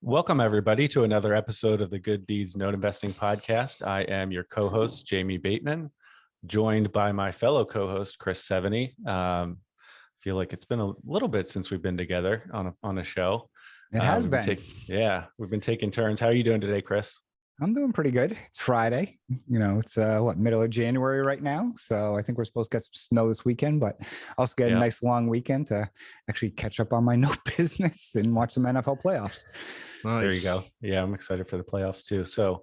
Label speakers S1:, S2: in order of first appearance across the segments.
S1: Welcome, everybody, to another episode of the Good Deeds Note Investing Podcast. I am your co-host, Jamie Bateman, joined by my fellow co-host, Chris Seveny. Feel like it's been a little bit since we've been together on a show.
S2: It has been.
S1: We've been taking turns. How are you doing today, Chris?
S2: I'm doing pretty good. It's Friday. It's middle of January right now. So I think we're supposed to get some snow this weekend, but also get a nice long weekend to actually catch up on my note business and watch some NFL playoffs.
S1: Nice. There you go. Yeah, I'm excited for the playoffs too. So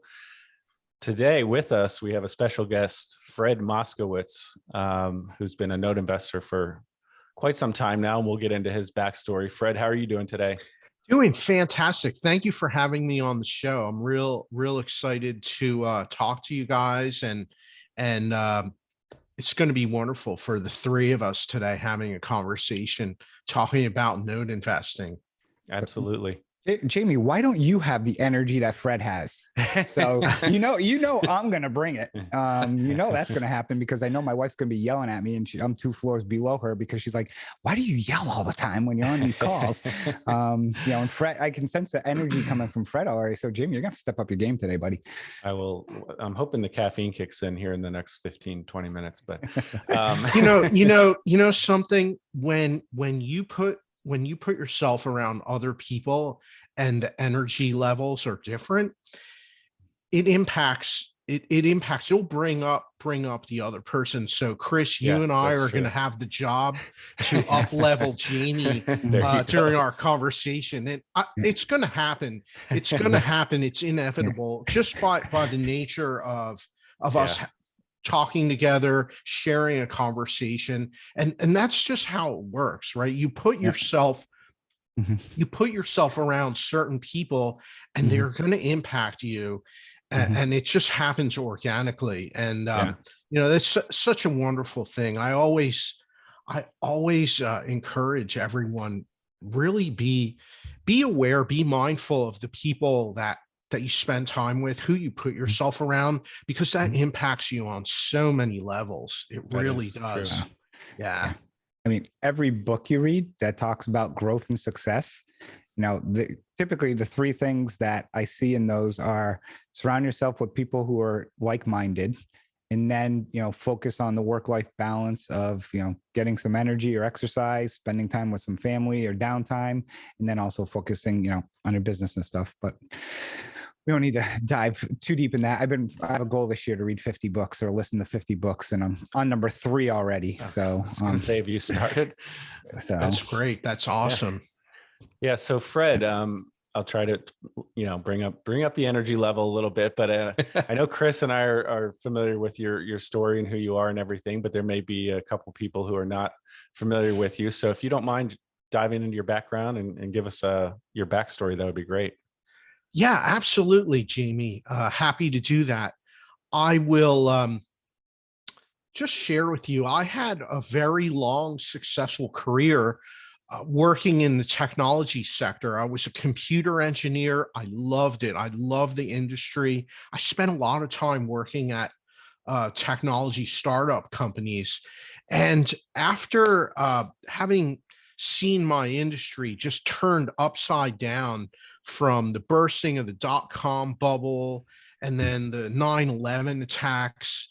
S1: today with us, we have a special guest, Fred Moskowitz, who's been a note investor for quite some time now. And we'll get into his backstory. Fred, how are you doing today?
S3: Doing fantastic. Thank you for having me on the show. I'm real excited to talk to you guys, and it's going to be wonderful for the three of us today having a conversation talking about note investing.
S1: Absolutely.
S2: Jamie, why don't you have the energy that Fred has? So, I'm going to bring it. That's going to happen because I know my wife's going to be yelling at me and I'm 2 floors below her because she's like, why do you yell all the time when you're on these calls? And Fred, I can sense the energy coming from Fred already. So Jamie, you're going to step up your game today, buddy.
S1: I will. I'm hoping the caffeine kicks in here in the next 15, 20 minutes, but
S3: something when you put yourself around other people and the energy levels are different, it impacts, you'll bring up the other person. So Chris, you and I are going to have the job to up level Jamie during our conversation. And it's going to happen. It's going to happen. It's inevitable just by the nature of us talking together, sharing a conversation. And that's just how it works, right? You put yourself around certain people and they're going to impact you. And it just happens organically. And, that's such a wonderful thing. I always encourage everyone, really be aware, be mindful of the people that you spend time with, who you put yourself around, because that impacts you on so many levels. It really does.
S2: True.
S3: Yeah.
S2: I mean, every book you read that talks about growth and success, typically the 3 things that I see in those are surround yourself with people who are like-minded, and then, focus on the work-life balance of, getting some energy or exercise, spending time with some family or downtime, and then also focusing, on your business and stuff. But we don't need to dive too deep in that. I have a goal this year to read 50 books or listen to 50 books, and I'm on number 3 already. So
S1: I was going to say, have you started?
S2: So
S3: that's great. That's awesome.
S1: Yeah. So Fred, I'll try to, bring up the energy level a little bit, but I know Chris and I are familiar with your story and who you are and everything, but there may be a couple people who are not familiar with you. So if you don't mind diving into your background and give us your backstory, that would be great.
S3: Yeah, absolutely, Jamie. Happy to do that. I will just share with you, I had a very long, successful career working in the technology sector. I was a computer engineer. I loved it. I loved the industry. I spent a lot of time working at technology startup companies. And after having seen my industry just turned upside down from the bursting of the dot-com bubble and then the 9/11 attacks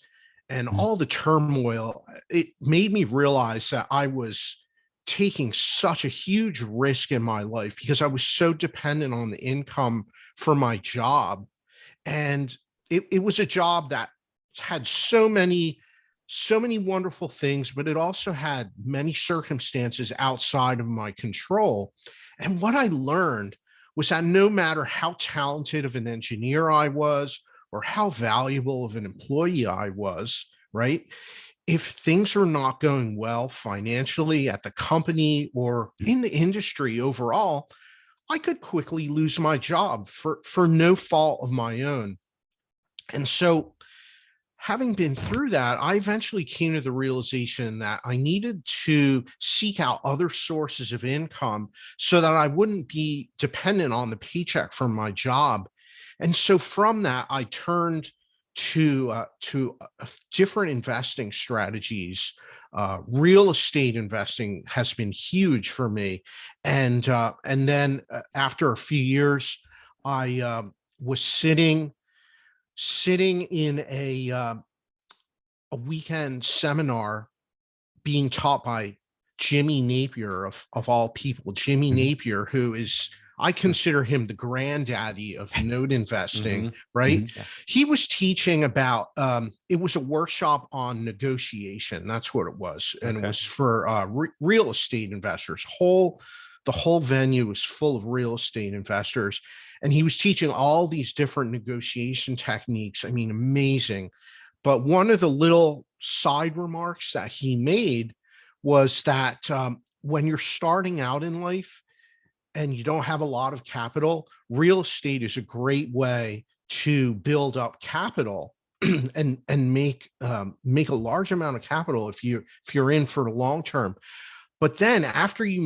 S3: and all the turmoil, it made me realize that I was taking such a huge risk in my life because I was so dependent on the income for my job. And it was a job that had so many wonderful things, but it also had many circumstances outside of my control. And what I learned was that no matter how talented of an engineer I was or how valuable of an employee I was, right? If things are not going well financially at the company or in the industry overall, I could quickly lose my job for no fault of my own. And so having been through that, I eventually came to the realization that I needed to seek out other sources of income so that I wouldn't be dependent on the paycheck from my job. And so from that, I turned to different investing strategies. Real estate investing has been huge for me. And then after a few years, I was sitting in a weekend seminar being taught by Jimmy Napier of all people. Jimmy Napier, who is, I consider him the granddaddy of note investing, right?
S1: Yeah.
S3: He was teaching about, it was a workshop on negotiation. That's what it was. And it was for real estate investors. The whole venue was full of real estate investors. And he was teaching all these different negotiation techniques. I mean, amazing. But one of the little side remarks that he made was that when you're starting out in life and you don't have a lot of capital, real estate is a great way to build up capital and make a large amount of capital if you're in for the long term. But then after you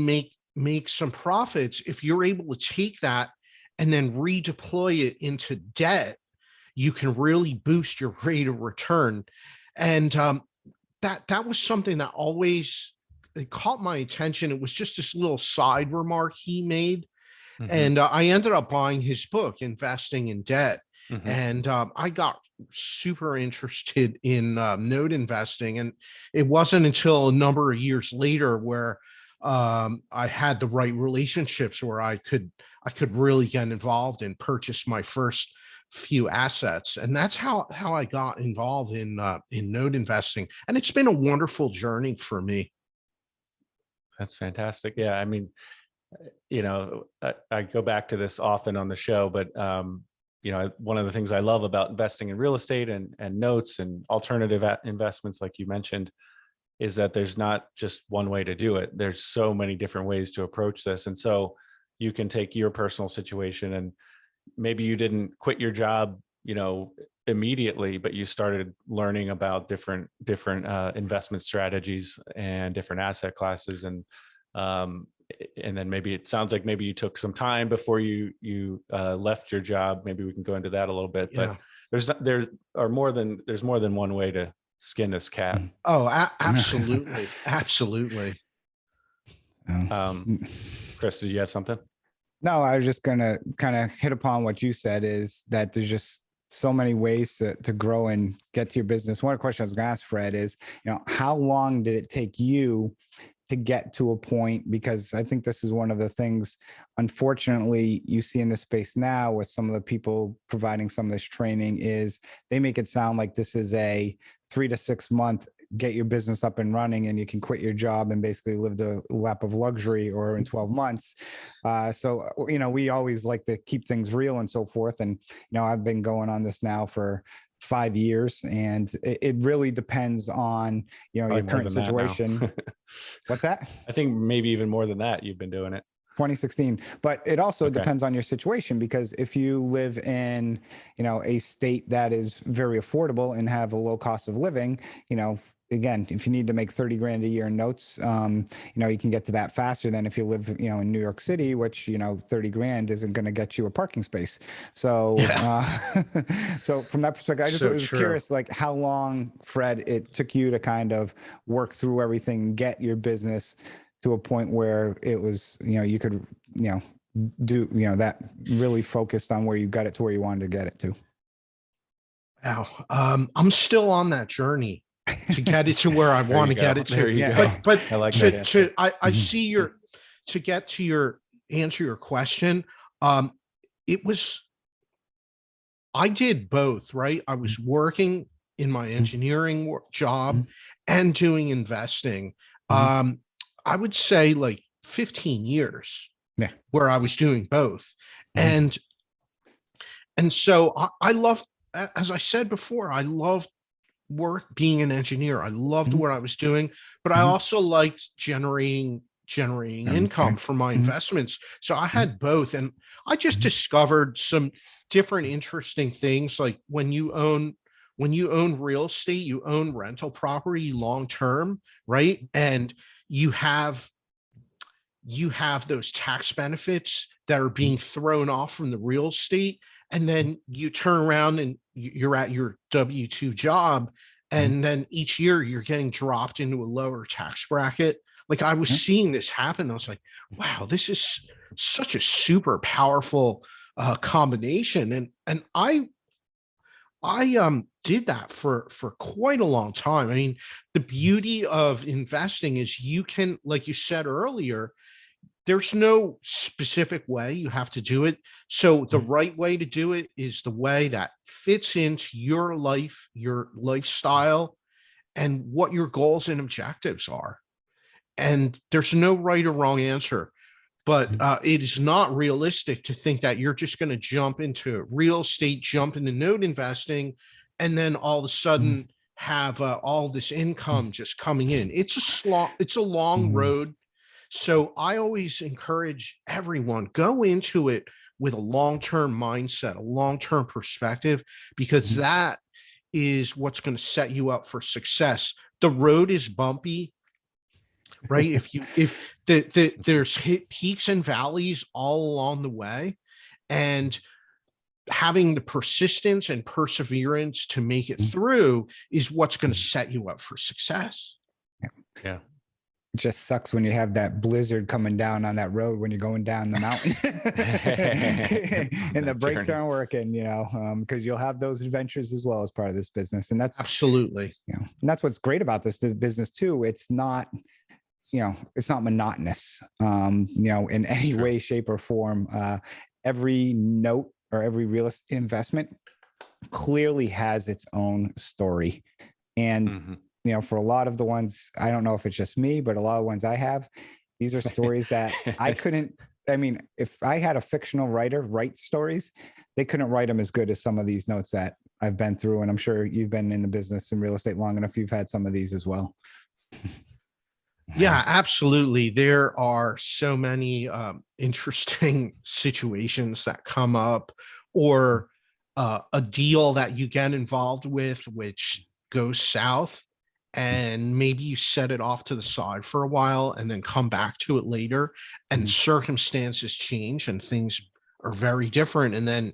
S3: make some profits, if you're able to take that and then redeploy it into debt, you can really boost your rate of return. And that was something that always, it caught my attention. It was just this little side remark he made. And I ended up buying his book, Investing in Debt. And I got super interested in note investing. And it wasn't until a number of years later where I had the right relationships where I could really get involved and purchase my first few assets. And that's how I got involved in note investing. And it's been a wonderful journey for me.
S1: That's fantastic. Yeah. I mean, I go back to this often on the show, but one of the things I love about investing in real estate and notes and alternative investments, like you mentioned, is that there's not just one way to do it. There's so many different ways to approach this. And so you can take your personal situation, and maybe you didn't quit your job, immediately, but you started learning about different investment strategies and different asset classes. And then maybe it sounds like maybe you took some time before you left your job. Maybe we can go into that a little bit, but there's more than one way to skin this cat.
S3: Oh, absolutely. Absolutely.
S1: Chris, did you have something?
S2: No, I was just going to kind of hit upon what you said, is that there's just so many ways to grow and get to your business. One of the questions I was going to ask Fred is, how long did it take you to get to a point? Because I think this is one of the things, unfortunately, you see in this space now with some of the people providing some of this training, is they make it sound like this is a 3 to 6 month get your business up and running and you can quit your job and basically live the lap of luxury, or in 12 months. So, we always like to keep things real and so forth. And, I've been going on this now for 5 years, and it really depends on, your current situation. What's that?
S1: I think maybe even more than that, you've been doing it.
S2: 2016. But it also depends on your situation, because if you live in, a state that is very affordable and have a low cost of living, again, if you need to make 30 grand a year in notes, you can get to that faster than if you live, in New York City, which, 30 grand isn't going to get you a parking space. So, so from that perspective, I was curious, like how long, Fred, it took you to kind of work through everything, get your business to a point where it was, you could, do, that really focused on where you got it to where you wanted to get it to.
S3: Wow. I'm still on that journey to get it to where I want to get it to. But
S1: I like
S3: I see to get to your answer your question. I did both, right? I was working in my engineering job and doing investing. I would say like 15 years where I was doing both. And so I love, as I said before, I loved being an engineer. I loved what I was doing, but I also liked generating income from my investments. So I had both. And I just discovered some different interesting things. Like when you own real estate, you own rental property long-term, right? And you have those tax benefits that are being thrown off from the real estate. And then you turn around and you're at your W-2 job. And then each year you're getting dropped into a lower tax bracket. Like I was seeing this happen. I was like, wow, this is such a super powerful combination. And I did that for quite a long time. I mean, the beauty of investing is you can, like you said earlier, there's no specific way you have to do it. So the right way to do it is the way that fits into your life, your lifestyle, and what your goals and objectives are. And there's no right or wrong answer, but it is not realistic to think that you're just going to jump into real estate, jump into note investing, and then all of a sudden have all this income just coming in. It's a long road. So I always encourage everyone, go into it with a long-term mindset, a long-term perspective, because that is what's going to set you up for success. The road is bumpy, right? if there's peaks and valleys all along the way, and having the persistence and perseverance to make it through is what's going to set you up for success.
S1: Yeah.
S2: It just sucks when you have that blizzard coming down on that road when you're going down the mountain and the brakes aren't working, because you'll have those adventures as well as part of this business. And that's
S3: absolutely,
S2: and that's what's great about this business too. It's not, it's not monotonous, in any way, shape, or form. Every note or every real estate investment clearly has its own story. And for a lot of the ones, I don't know if it's just me, but a lot of ones I have, these are stories that if I had a fictional writer write stories, they couldn't write them as good as some of these notes that I've been through. And I'm sure you've been in the business in real estate long enough. You've had some of these as well.
S3: Yeah, absolutely. There are so many interesting situations that come up, or a deal that you get involved with, which goes south, and maybe you set it off to the side for a while and then come back to it later, and circumstances change and things are very different. And then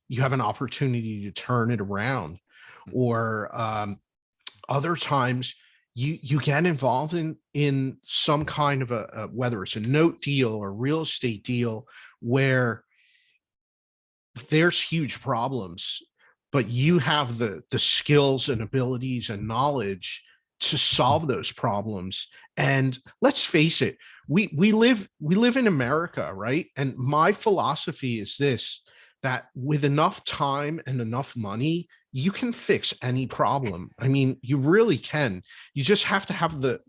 S3: you have an opportunity to turn it around. Or other times you get involved in some kind of a whether it's a note deal or real estate deal, where there's huge problems, but you have the skills and abilities and knowledge to solve those problems. And let's face it, we live in America, right? And my philosophy is this, that with enough time and enough money, you can fix any problem. I mean, you really can. You just have to have the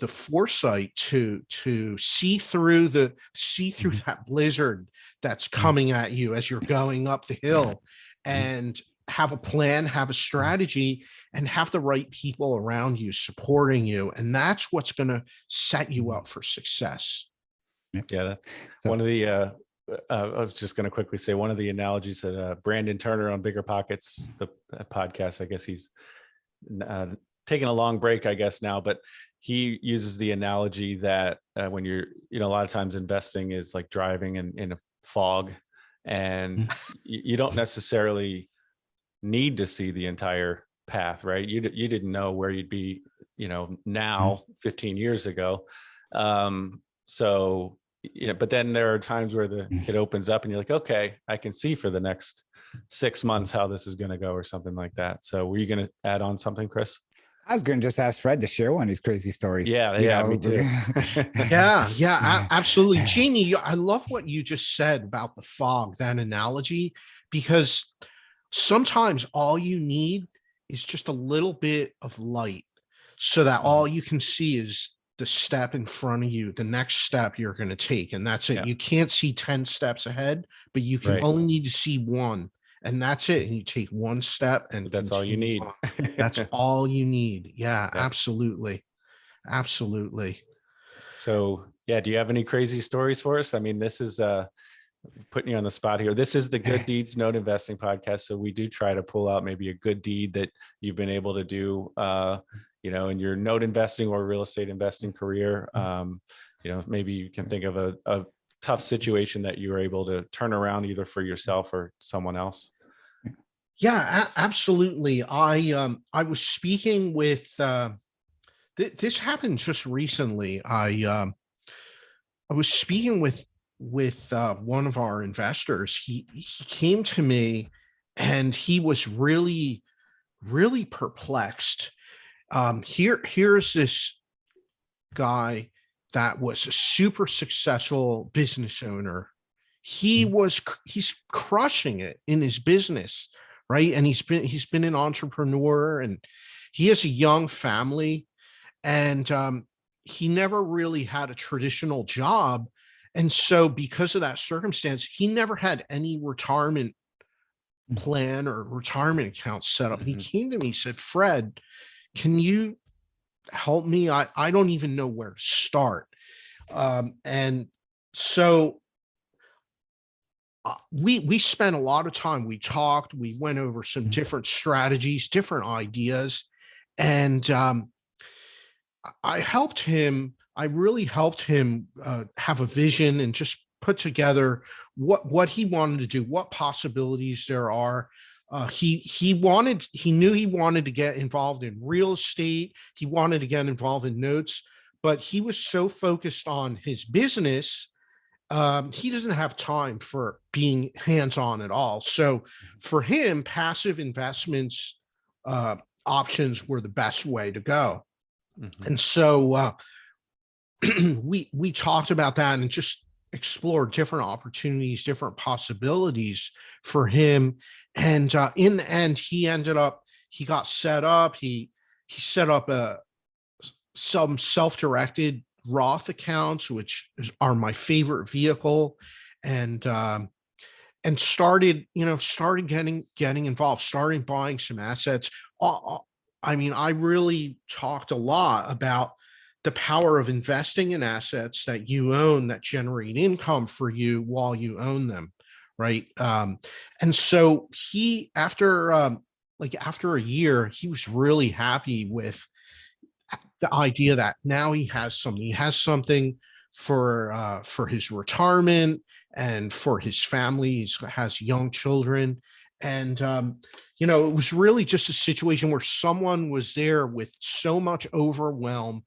S3: foresight to see through that blizzard that's coming at you as you're going up the hill, and have a plan, have a strategy, and have the right people around you supporting you. And that's what's going to set you up for success.
S1: Yeah, that's one of the I was just going to quickly say, one of the analogies that Brandon Turner on Bigger Pockets, the podcast, I guess he's taking a long break, I guess now, but he uses the analogy that when you're, a lot of times investing is like driving in a fog, and you don't necessarily need to see the entire path, right? You didn't know where you'd be, now 15 years ago. So, but then there are times where it opens up and you're like, okay, I can see for the next 6 months how this is going to go, or something like that. So were you going to add on something, Chris?
S2: I was going to just ask Fred to share one of these crazy stories.
S1: Yeah, me too.
S3: Yeah, absolutely. Jamie, I love what you just said about the fog, that analogy, because sometimes all you need is just a little bit of light, so that all you can see is the step in front of you, the next step you're going to take. And that's it. Yeah. You can't see 10 steps ahead, but you can only need to see one, and that's it. And you take one step, and
S1: that's all you need.
S3: That's all you need. Yeah, absolutely. Absolutely.
S1: So yeah, do you have any crazy stories for us? I mean, this is putting you on the spot here. This is the Good Deeds Note Investing podcast. So we do try to pull out maybe a good deed that you've been able to do, in your note investing or real estate investing career. Maybe you can think of a tough situation that you were able to turn around either for yourself or someone else.
S3: Yeah, absolutely. I was speaking with, this happened just recently. I was speaking with one of our investors. He came to me, and he was really, really perplexed. Here's this guy that was a super successful business owner. He's crushing it in his business, right? And he's been an entrepreneur, and he has a young family, and he never really had a traditional job. And so because of that circumstance, he never had any retirement plan or retirement account set up. And he came to me, said, Fred, can you help me? I don't even know where to start. And so we spent a lot of time. We talked, we went over some different strategies, different ideas. And I helped him. I really helped him have a vision and just put together what he wanted to do, what possibilities there are. He knew he wanted to get involved in real estate. He wanted to get involved in notes, but he was so focused on his business, he doesn't have time for being hands-on at all. So for him, passive investments options were the best way to go. And so we talked about that and just explored different opportunities, different possibilities for him. And in the end, he got set up. He set up some self-directed Roth accounts, which are my favorite vehicle, and started getting involved, started buying some assets. I mean, I really talked a lot about the power of investing in assets that you own that generate income for you while you own them, right? And so after a year, he was really happy with the idea that now he has something for his retirement and for his family. He has young children. And, it was really just a situation where someone was there with so much overwhelm.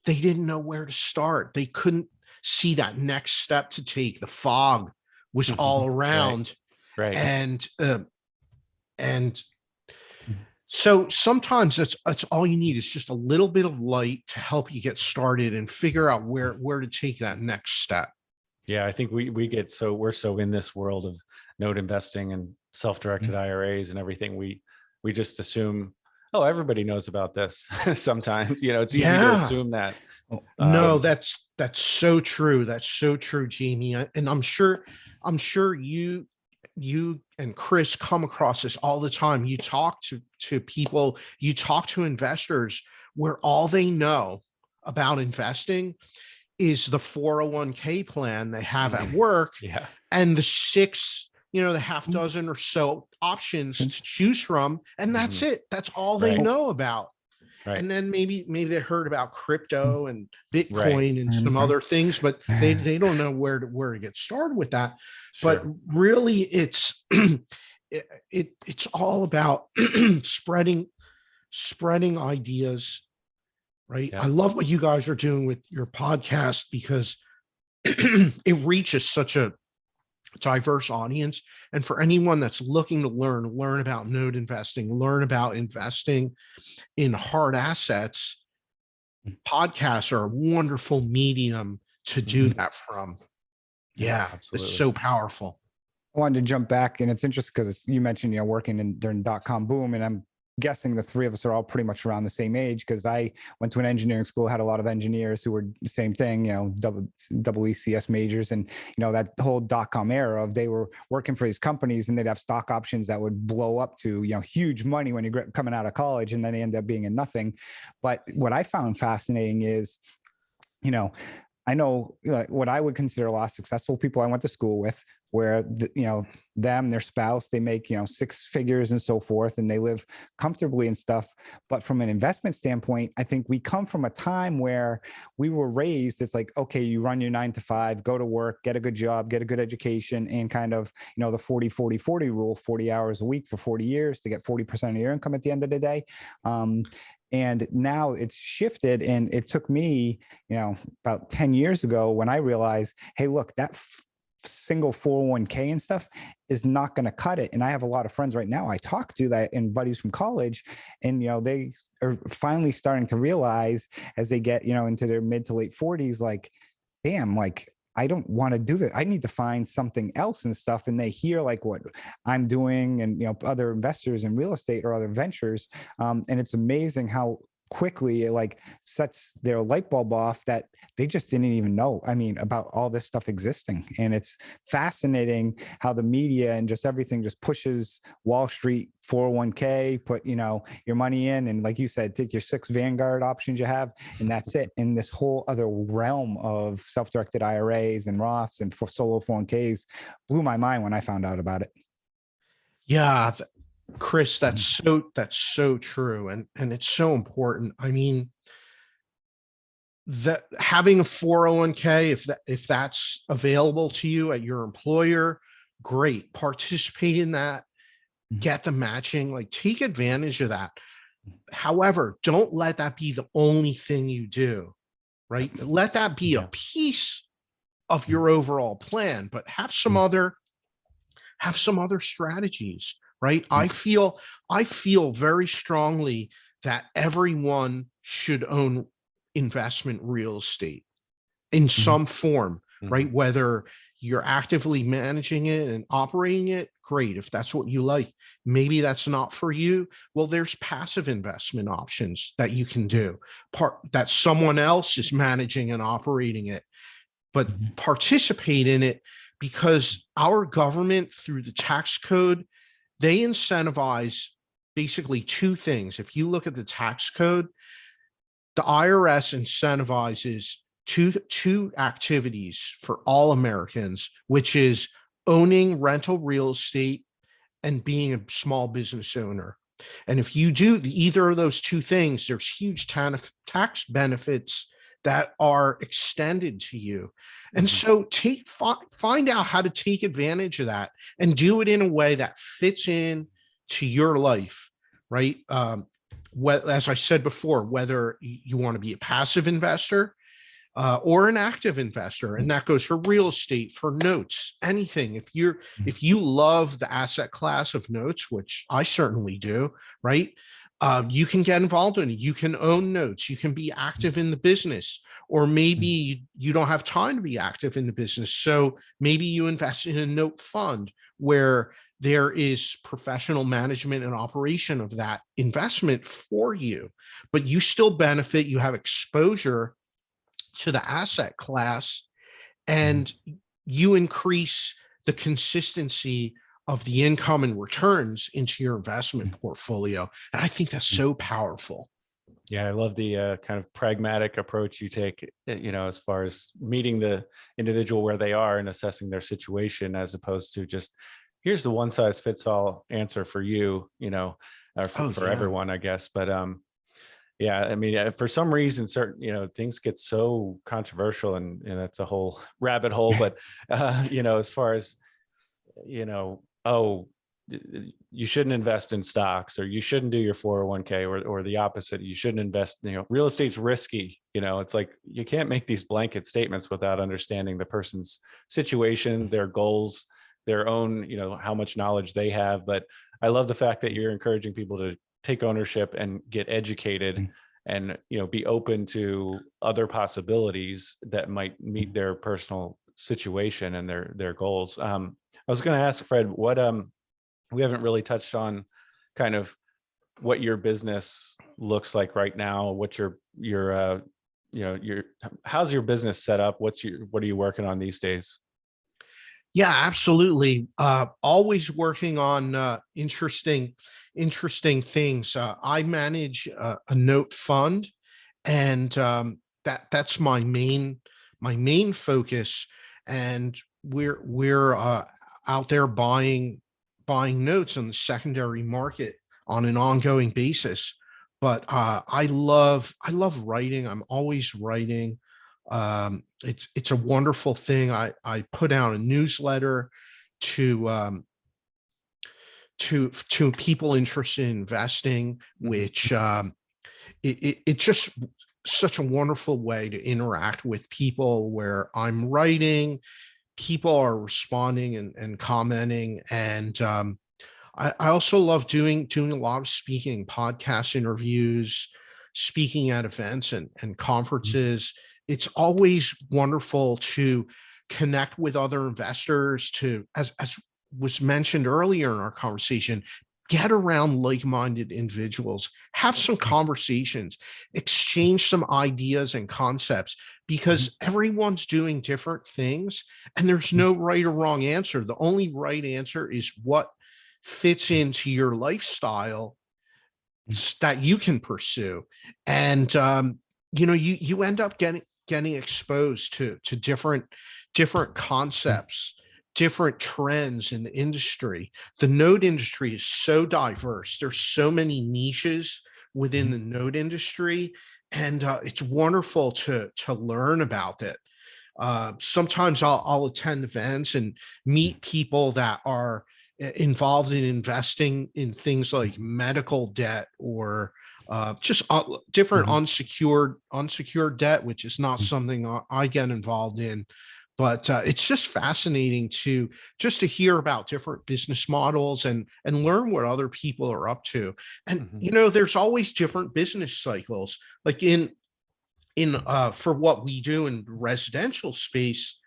S3: They didn't know where to start. They couldn't see that next step to take. The fog was all around.
S1: Right.
S3: And so sometimes that's all you need is just a little bit of light to help you get started and figure out where to take that next step.
S1: Yeah, I think we're so in this world of note investing and self-directed IRAs and everything. We just assume, oh, everybody knows about this. Sometimes, it's easy to assume that.
S3: No, that's so true. That's so true, Jamie. And I'm sure you and Chris come across this all the time. You talk to people, you talk to investors where all they know about investing is the 401k plan they have at work, and the half dozen or so options to choose from, and that's it. That's all they know about.
S1: Right.
S3: And then maybe they heard about crypto and Bitcoin and some other things, but they don't know where to get started with that. Sure. But really, it's it's all about spreading ideas, right? Yeah. I love what you guys are doing with your podcast because it reaches such a diverse audience. And for anyone that's looking to learn about note investing, learn about investing in hard assets, podcasts are a wonderful medium to do that from. Yeah, absolutely. It's so powerful.
S2: I wanted to jump back, and it's interesting because you mentioned, working during dot-com boom, and I'm guessing the three of us are all pretty much around the same age because I went to an engineering school, had a lot of engineers who were the same thing, double ECS majors. And, that whole dot-com era of they were working for these companies and they'd have stock options that would blow up to, huge money when you're coming out of college, and then they end up being in nothing. But what I found fascinating is, I know what I would consider a lot of successful people I went to school with, where their spouse, they make six figures and so forth, and they live comfortably and stuff. But from an investment standpoint, I think we come from a time where we were raised. It's like, okay, you run your 9 to 5, go to work, get a good job, get a good education, and kind of the 40-40-40 rule, 40 hours a week for 40 years to get 40% of your income at the end of the day. And now it's shifted, and it took me, about 10 years ago when I realized, hey, look, that single 401k and stuff is not going to cut it. And I have a lot of friends right now I talk to that, and buddies from college, and they are finally starting to realize as they get into their mid to late 40s, like, damn, like, I don't want to do that. I need to find something else and stuff. And they hear like what I'm doing and other investors in real estate or other ventures, and it's amazing how quickly it like sets their light bulb off that they just didn't even know, about all this stuff existing. And it's fascinating how the media and just everything just pushes Wall Street 401k, put your money in, and like you said, take your 6 Vanguard options you have, and that's it. In this whole other realm of self-directed IRAs and Roths and solo 401ks blew my mind when I found out about it.
S3: Yeah, Chris, that's so true. And it's so important. That having a 401k, if that's available to you at your employer, great. Participate in that, get the matching, like take advantage of that. However, don't let that be the only thing you do, right? Let that be a piece of your overall plan, but have some other strategies. Right. I feel very strongly that everyone should own investment real estate in some form, right? Whether you're actively managing it and operating it, great. If that's what you like, maybe that's not for you. Well, there's passive investment options that you can do, that someone else is managing and operating it, but participate in it, because our government through the tax code, they incentivize basically 2 things. If you look at the tax code, the IRS incentivizes two activities for all Americans, which is owning rental real estate and being a small business owner. And if you do either of those 2 things, there's huge tax benefits that are extended to you. And so find out how to take advantage of that and do it in a way that fits in to your life, right? As I said before, whether you want to be a passive investor or an active investor, and that goes for real estate, for notes, anything. If you love the asset class of notes, which I certainly do, right? You can get involved in it. You can own notes. You can be active in the business, or maybe you don't have time to be active in the business. So maybe you invest in a note fund where there is professional management and operation of that investment for you, but you still benefit. You have exposure to the asset class, and you increase the consistency of the income and returns into your investment portfolio. And I think that's so powerful.
S1: Yeah, I love the kind of pragmatic approach you take, as far as meeting the individual where they are and assessing their situation, as opposed to just, here's the one size fits all answer for you, or for everyone, I guess. But yeah, for some reason, certain, things get so controversial, and that's a whole rabbit hole. But, as far as, oh, you shouldn't invest in stocks, or you shouldn't do your 401k, or the opposite, you shouldn't invest, real estate's risky. It's like, you can't make these blanket statements without understanding the person's situation, their goals, their own, how much knowledge they have. But I love the fact that you're encouraging people to take ownership and get educated, and, be open to other possibilities that might meet their personal situation and their goals. I was going to ask Fred, what we haven't really touched on kind of what your business looks like right now. What's your how's your business set up? What are you working on these days?
S3: Yeah, absolutely. Always working on interesting things. I manage a note fund, and that's my main focus. And we're out there buying notes on the secondary market on an ongoing basis. But I love writing. I'm always writing. It's a wonderful thing. I put out a newsletter to people interested in investing, which it's just such a wonderful way to interact with people, where I'm writing, people are responding and commenting. And I also love doing a lot of speaking, podcast interviews, speaking at events and conferences. It's always wonderful to connect with other investors, to, as was mentioned earlier in our conversation, get around like-minded individuals, have some conversations, exchange some ideas and concepts, because everyone's doing different things and there's no right or wrong answer. The only right answer is what fits into your lifestyle that you can pursue. And you end up getting exposed to different concepts, different trends in the industry. The note industry is so diverse. There's so many niches within the note industry, and it's wonderful to learn about it. Sometimes I'll attend events and meet people that are involved in investing in things like medical debt, or just different unsecured debt, which is not something I get involved in. But it's just fascinating to hear about different business models and learn what other people are up to. And there's always different business cycles. Like in for what we do in residential space,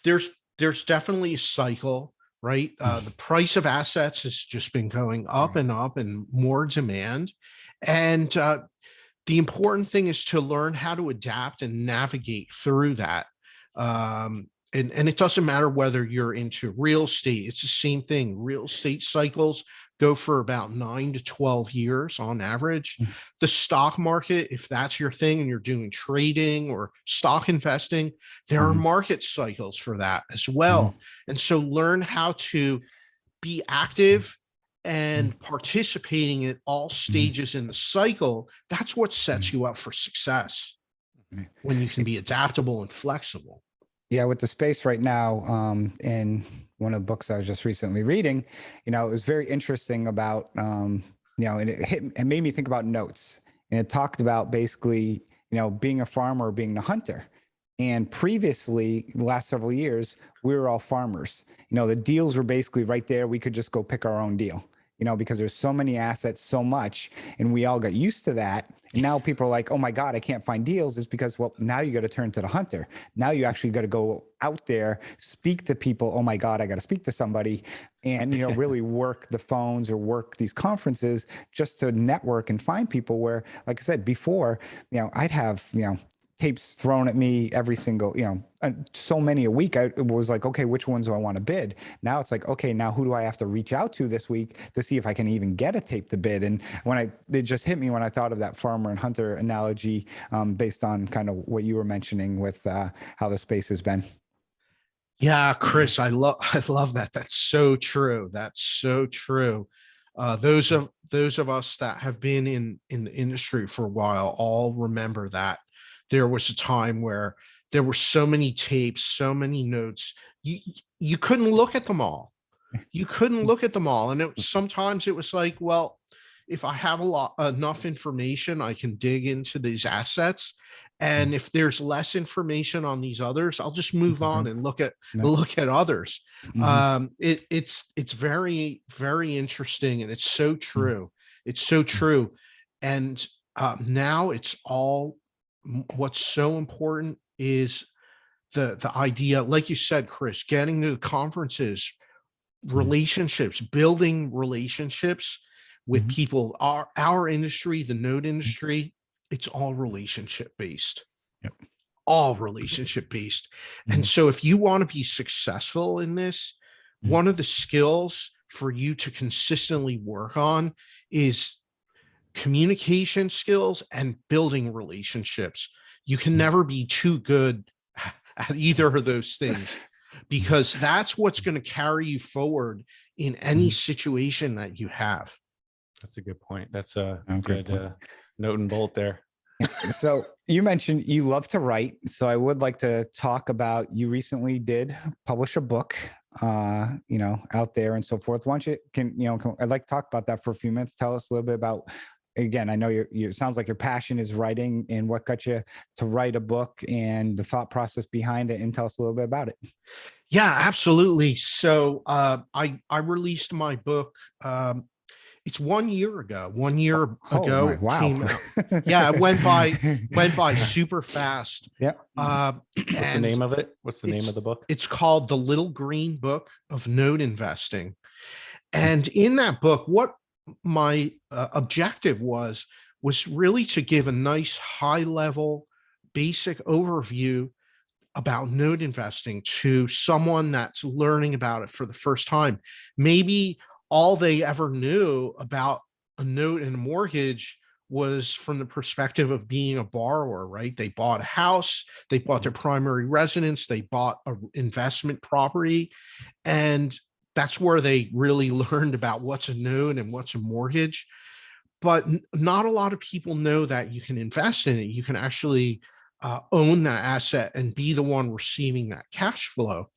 S3: there's definitely a cycle, right? The price of assets has just been going up and up, and more demand. And the important thing is to learn how to adapt and navigate through that. And it doesn't matter whether you're into real estate. It's the same thing. Real estate cycles go for about 9 to 12 years on average. The stock market, if that's your thing and you're doing trading or stock investing, there are market cycles for that as well. And so learn how to be active and participating at all stages in the cycle. That's what sets you up for success, when you can be adaptable and flexible.
S2: Yeah, with the space right now, in one of the books I was just recently reading, it was very interesting about, and it made me think about notes. And it talked about basically, being a farmer or being a hunter. And previously, the last several years, we were all farmers. The deals were basically right there. We could just go pick our own deal, because there's so many assets, so much, and we all got used to that. And now people are like, oh my God, I can't find deals. It's because, well, now you got to turn to the hunter. Now you actually got to go out there, speak to people. Oh my God, I got to speak to somebody, and, really work the phones or work these conferences just to network and find people where, like I said before, I'd have, tapes thrown at me every single, so many a week. I was like, okay, which ones do I want to bid? Now it's like, okay, now who do I have to reach out to this week to see if I can even get a tape to bid? And it just hit me when I thought of that farmer and hunter analogy, based on kind of what you were mentioning with how the space has been.
S3: Yeah, Chris, I love that. That's so true. That's so true. Those of us that have been in the industry for a while all remember that. There was a time where there were so many tapes, so many notes, you couldn't look at them all. You couldn't look at them all. And sometimes it was like, well, if I have enough information, I can dig into these assets. And if there's less information on these others, I'll just move on and look at others. It's very, very interesting. And it's so true. It's so true. And now it's all, what's so important is the idea, like you said, Chris, getting to the conferences, relationships, building relationships with people. Our industry, the note industry, it's all relationship based.
S2: Yep.
S3: All relationship based. And so if you want to be successful in this, one of the skills for you to consistently work on is communication skills and building relationships. You can never be too good at either of those things, because that's what's going to carry you forward in any situation that you have.
S1: That's a good point. That's a good note and bolt there.
S2: So you mentioned you love to write. So I would like to talk about, you recently did publish a book, out there and so forth. Why don't you, I'd like to talk about that for a few minutes. Tell us a little bit about again, I know it sounds like your passion is writing, and what got you to write a book and the thought process behind it, and tell us a little bit about it.
S3: Yeah, absolutely. So I released my book. It's 1 year ago. 1 year ago it
S2: Wow.
S3: came out. Yeah, it went by super fast.
S2: Yeah.
S1: What's the name of it? What's the name of the book?
S3: It's called The Little Green Book of Note Investing. And in that book, what my objective was really to give a nice high level basic overview about note investing to someone that's learning about it for the first time. Maybe all they ever knew about a note and a mortgage was from the perspective of being a borrower, right? They bought a house, they bought their primary residence, they bought an investment property, and that's where they really learned about what's a note and what's a mortgage. But not a lot of people know that you can invest in it. You can actually own that asset and be the one receiving that cash flow.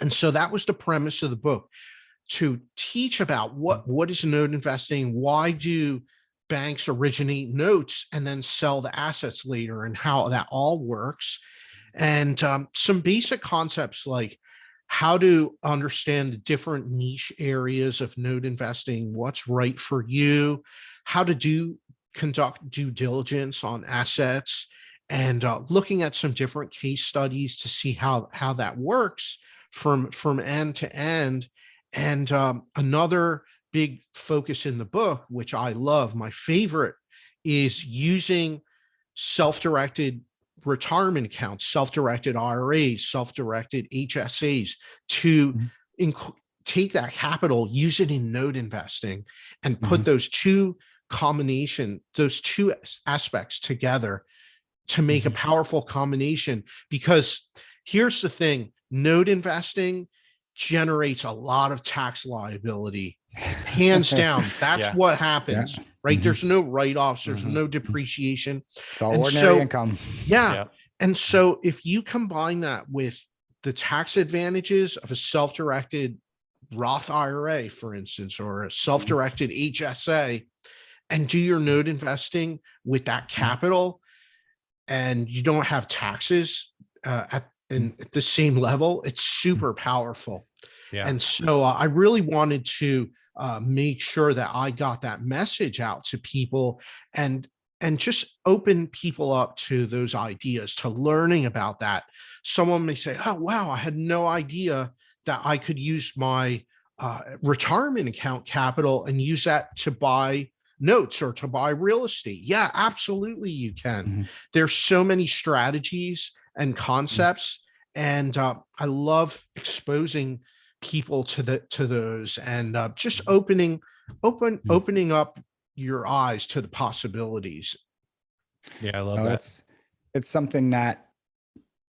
S3: And so that was the premise of the book, to teach about what is note investing, why do banks originate notes and then sell the assets later, and how that all works. And some basic concepts like how to understand the different niche areas of note investing, what's right for you, how to conduct due diligence on assets, and looking at some different case studies to see how that works from end to end. And another big focus in the book, which I love, my favorite, is using self-directed retirement accounts, self-directed IRAs, self-directed HSAs to take that capital, use it in note investing, and put those two aspects together to make a powerful combination. Because here's the thing, note investing generates a lot of tax liability, hands down. That's what happens, right? There's no write-offs, there's no depreciation.
S2: It's all ordinary income.
S3: And so if you combine that with the tax advantages of a self-directed Roth IRA, for instance, or a self-directed HSA, and do your note investing with that capital, and you don't have taxes at the same level, it's super powerful. And so I really wanted to make sure that I got that message out to people, and just open people up to those ideas, to learning about that. Someone may say, oh, wow, I had no idea that I could use my retirement account capital and use that to buy notes or to buy real estate. Yeah, absolutely, you can. There's so many strategies and concepts, and I love exposing people to those, and just opening up your eyes to the possibilities.
S1: Yeah, I love that.
S2: It's something that,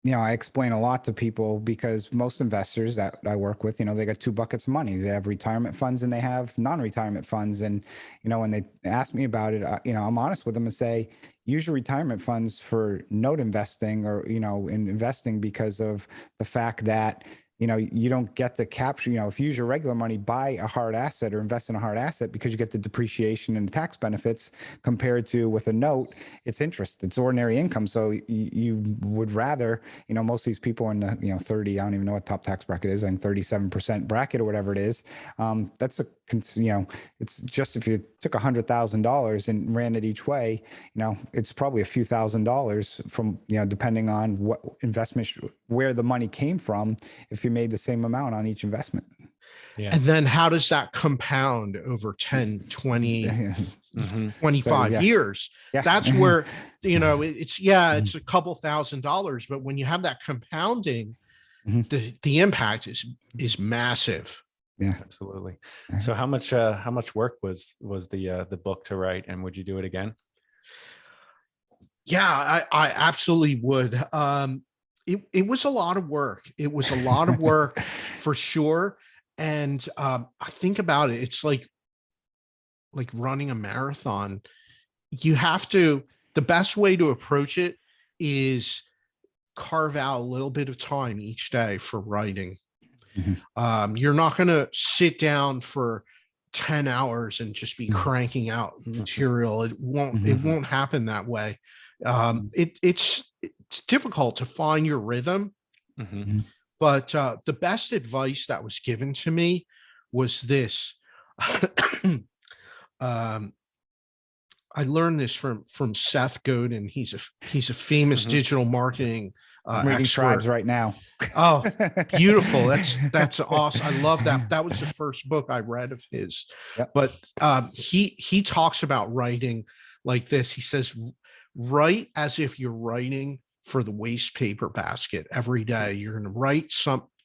S2: I explain a lot to people, because most investors that I work with, they got two buckets of money. They have retirement funds and they have non-retirement funds. And, when they ask me about it, I'm honest with them and say, use your retirement funds for note investing, or, in investing, because of the fact that, you don't get the capture, if you use your regular money, buy a hard asset or invest in a hard asset, because you get the depreciation and the tax benefits, compared to with a note, it's interest, it's ordinary income. So you would rather, most of these people in the, 30, I don't even know what top tax bracket is, and 37% bracket or whatever it is. That's it's just, if you took $100,000 and ran it each way, it's probably a few $1,000s from, depending on what investment, where the money came from, if you made the same amount on each investment.
S3: And then how does that compound over 10, 20, 25 years? That's where, it's a couple $1,000s, but when you have that compounding, the impact is massive.
S2: Yeah,
S1: absolutely. So how much work was the book to write, and would you do it again?
S3: Yeah, I absolutely would. It was a lot of work. It was a lot of work for sure. And I think about it, it's like running a marathon. The best way to approach it is carve out a little bit of time each day for writing. You're not going to sit down for 10 hours and just be cranking out material. It won't happen that way. It's difficult to find your rhythm. But the best advice that was given to me was this. I learned this from Seth Godin. He's a famous digital marketing
S2: I'm reading
S3: expert.
S2: Tribes right now.
S3: Oh, beautiful. That's awesome. I love that. That was the first book I read of his.
S2: Yep.
S3: But he talks about writing like this. He says, write as if you're writing for the waste paper basket every day. You're going to write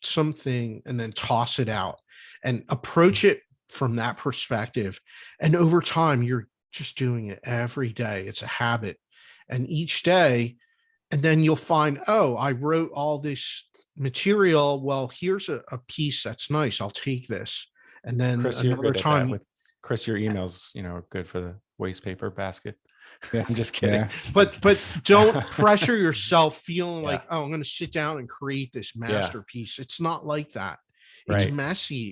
S3: something and then toss it out, and approach it from that perspective. And over time, you're just doing it every day. It's a habit. And each day, and then you'll find, oh, I wrote all this material. Well, here's a piece that's nice. I'll take this. And then
S1: Chris,
S3: another time
S1: with Chris, your emails, are good for the waste paper basket.
S2: Yes.
S1: I'm just kidding.
S2: Yeah.
S3: But don't pressure yourself feeling like, oh, I'm going to sit down and create this masterpiece. It's not like that. It's messy.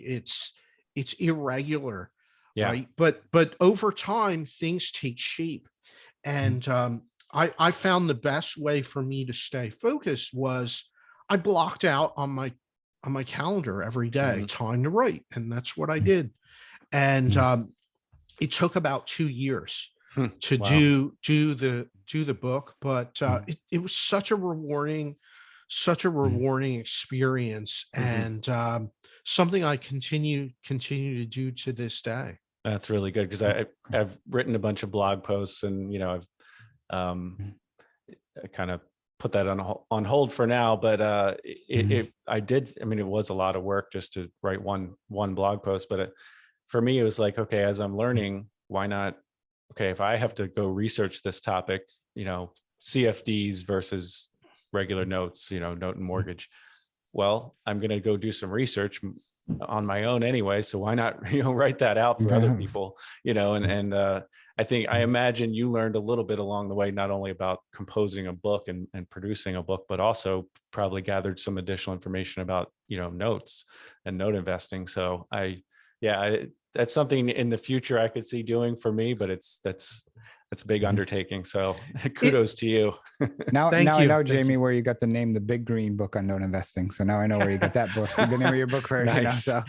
S3: It's irregular. Right. But over time, things take shape. And I found the best way for me to stay focused was I blocked out on my calendar every day, time to write. And that's what I did. And it took about 2 years to do the book. But it was such a rewarding experience, and something I continue to do to this day.
S1: That's really good, because I've written a bunch of blog posts, and I've I kind of put that on hold for now. But it was a lot of work just to write one blog post. But for me, it was like, okay, as I'm learning, why not? Okay, if I have to go research this topic, CFDs versus regular notes, note and mortgage. Well, I'm going to go do some research on my own anyway. So why not, write that out for other people, and I imagine you learned a little bit along the way, not only about composing a book and producing a book, but also probably gathered some additional information about, notes and note investing. So that's something in the future I could see doing for me, but that's a big undertaking. So kudos to you.
S2: Now I know, Jamie, where you got the name, The Big Green Book on Note Investing. So now I know where you got that book. The name of your book for
S1: Nice.
S2: So.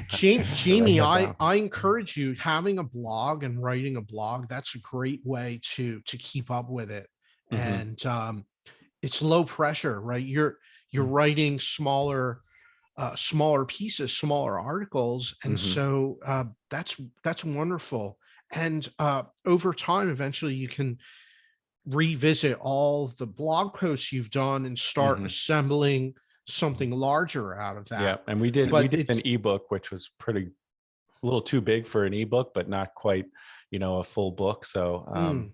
S3: Jamie, I encourage you, having a blog and writing a blog. That's a great way to keep up with it. And it's low pressure, right? You're writing smaller pieces, smaller articles. And so that's wonderful. And over time, eventually you can revisit all the blog posts you've done and start assembling something larger out of that.
S1: Yeah. And we did an ebook, which was a little too big for an ebook, but not quite, a full book. So,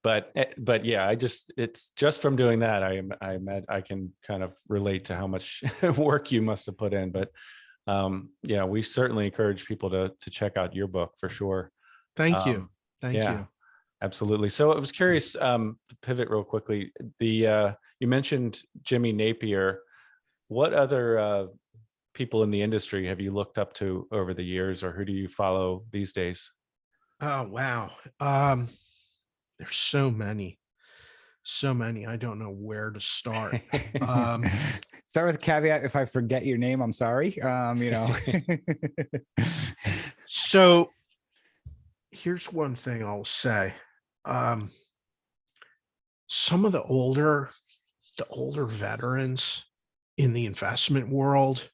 S1: but yeah, it's just from doing that, I can kind of relate to how much work you must have put in. But we certainly encourage people to check out your book for sure.
S3: Thank you. Thank you.
S1: Absolutely. So I was curious, to pivot real quickly. You mentioned Jimmy Napier. What other people in the industry have you looked up to over the years, or who do you follow these days?
S3: Oh, wow. There's so many. I don't know where to start.
S2: Start with a caveat. If I forget your name, I'm sorry.
S3: So here's one thing I'll say. Some of the older veterans in the investment world,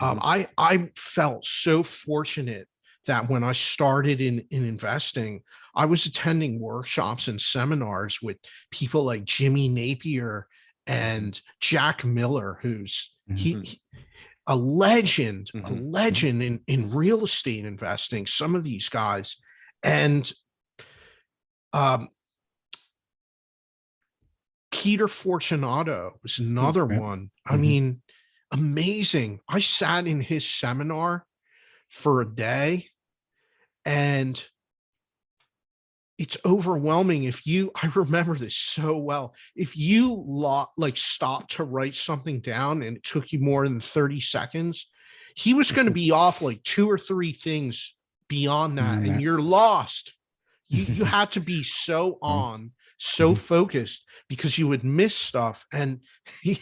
S3: I felt so fortunate that when I started in investing, I was attending workshops and seminars with people like Jimmy Napier and Jack Miller, who's a legend in real estate investing. Some of these guys. And Peter Fortunato was another one. I mean, amazing. I sat in his seminar for a day, and it's overwhelming. I remember this so well. If you stop to write something down and it took you more than 30 seconds, He was going to be off like 2 or 3 things beyond that, and you're lost. You had to be so on, so focused, because you would miss stuff. And he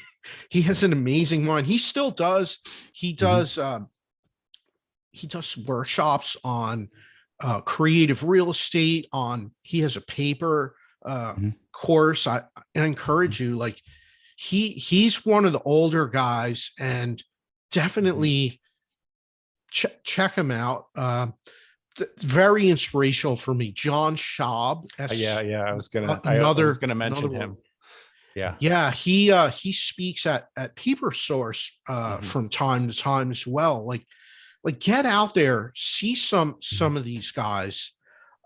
S3: has an amazing mind. He still does. He does workshops on creative real estate. He has a paper course. I encourage you. Like he's one of the older guys, and definitely check him out. Very inspirational for me. John Schaub.
S1: Yeah. I was gonna mention him.
S3: Yeah. He speaks at Paper Source from time to time as well. Like get out there, see some of these guys,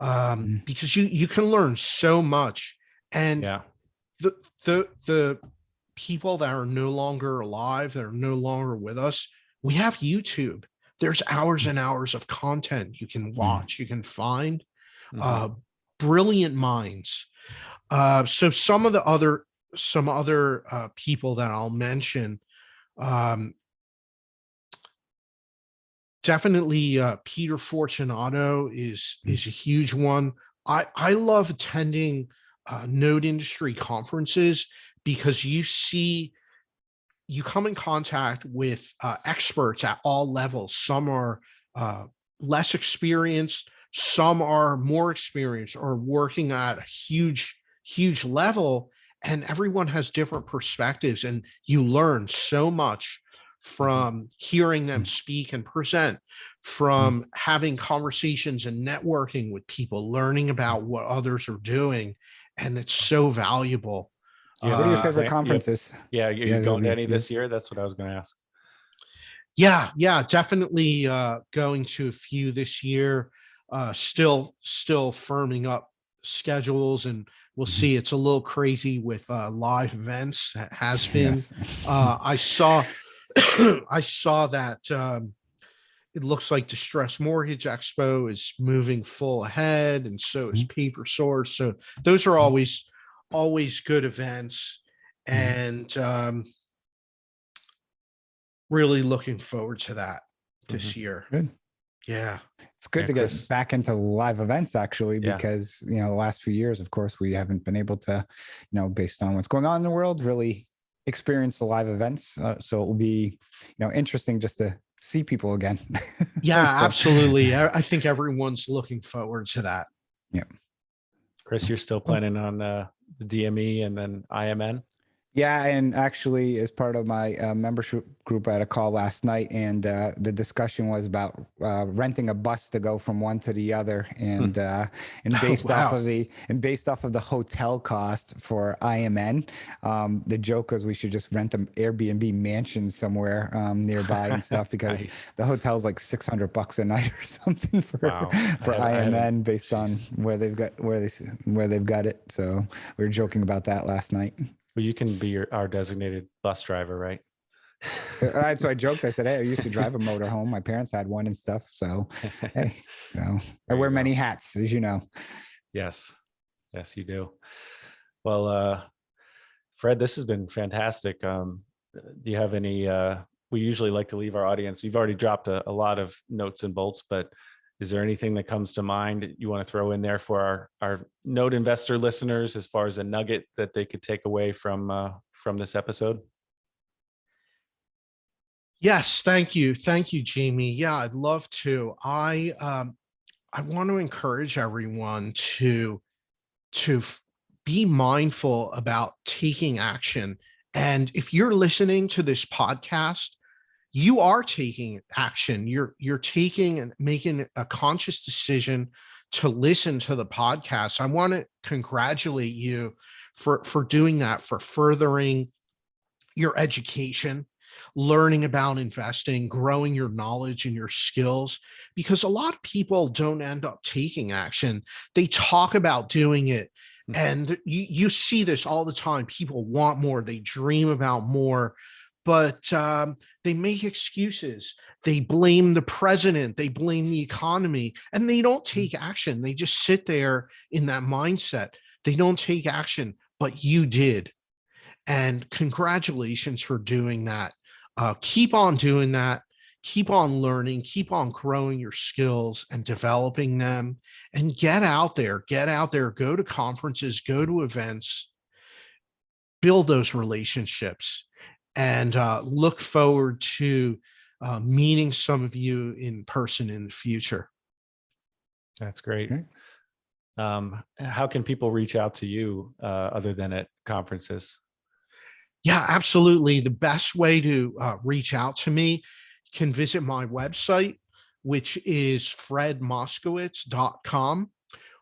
S3: because you can learn so much. And the people that are no longer alive, that are no longer with us, we have YouTube. There's hours and hours of content you can watch, you can find. Brilliant minds. So some other people that I'll mention, definitely Peter Fortunato is a huge one. I love attending node industry conferences, because you come in contact with experts at all levels. Some are less experienced, some are more experienced or working at a huge level, and everyone has different perspectives, and you learn so much from hearing them speak and present, from having conversations and networking with people, learning about what others are doing. And it's so valuable.
S2: What are your favorite conferences?
S1: You're going to any this year? That's what I was going to ask.
S3: Yeah, definitely going to a few this year. Still firming up schedules, and we'll see. It's a little crazy with live events. It has been. I saw that it looks like Distress Mortgage Expo is moving full ahead, and so is Paper Source. So those are always good events, and really looking forward to that this year.
S2: Good.
S3: Yeah.
S2: It's good to get back into live events, actually, because, the last few years, of course, we haven't been able to, based on what's going on in the world, really experience the live events. So it will be, interesting just to see people again.
S3: Yeah, absolutely. I think everyone's looking forward to that.
S2: Yeah.
S1: Chris, you're still planning on the DME and then IMN?
S2: Yeah, and actually, as part of my membership group, I had a call last night, and the discussion was about renting a bus to go from one to the other, and based off of the hotel cost for IMN, the joke is we should just rent an Airbnb mansion somewhere nearby and stuff, because the hotel's like $600 a night or something for IMN based on where they've got it. So we were joking about that last night.
S1: Well, you can be our designated bus driver, right?
S2: So I joked. I said, "Hey, I used to drive a motorhome. My parents had one and stuff. So, I wear many hats, as you know."
S1: Yes, you do. Well, Fred, this has been fantastic. Do you have any? We usually like to leave our audience. You've already dropped a lot of notes and bolts, but is there anything that comes to mind you want to throw in there for our node investor listeners, as far as a nugget that they could take away from this episode?
S3: Yes, thank you, Jamie. Yeah, I'd love to. I want to encourage everyone to be mindful about taking action. And if you're listening to this podcast, you are taking action. You're taking and making a conscious decision to listen to the podcast. I want to congratulate you for doing that, for furthering your education, learning about investing, growing your knowledge and your skills, because a lot of people don't end up taking action. They talk about doing it, and you see this all the time. People want more. They dream about more, but they make excuses. They blame the president. They blame the economy, and they don't take action. They just sit there in that mindset. They don't take action, but you did. And congratulations for doing that. Keep on doing that. keep on learning, keep on growing your skills and developing them, and get out there, go to conferences, go to events, build those relationships, and look forward to meeting some of you in person in the future.
S1: That's great.
S2: Okay.
S1: How can people reach out to you other than at conferences?
S3: Yeah, absolutely. The best way to reach out to me, can visit my website, which is fredmoskowitz.com.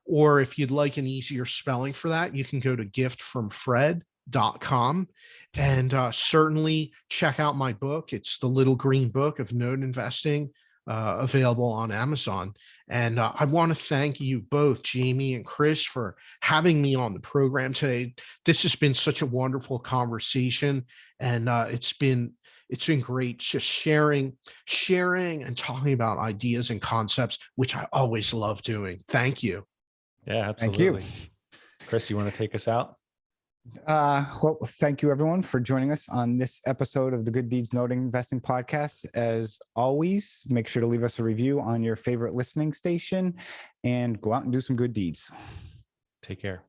S3: Or if you'd like an easier spelling for that, you can go to giftfromfred.com, and certainly check out my book. It's The Little Green Book of Note Investing, available on Amazon. And I want to thank you both, Jamie and Chris, for having me on the program today. This has been such a wonderful conversation, and it's been great just sharing and talking about ideas and concepts, which I always love doing. Thank you.
S1: Yeah, absolutely.
S2: Thank you.
S1: Chris, you want to take us out?
S2: Well, thank you everyone for joining us on this episode of the Good Deeds Noting Investing podcast. As always, make sure to leave us a review on your favorite listening station and go out and do some good deeds.
S1: Take care.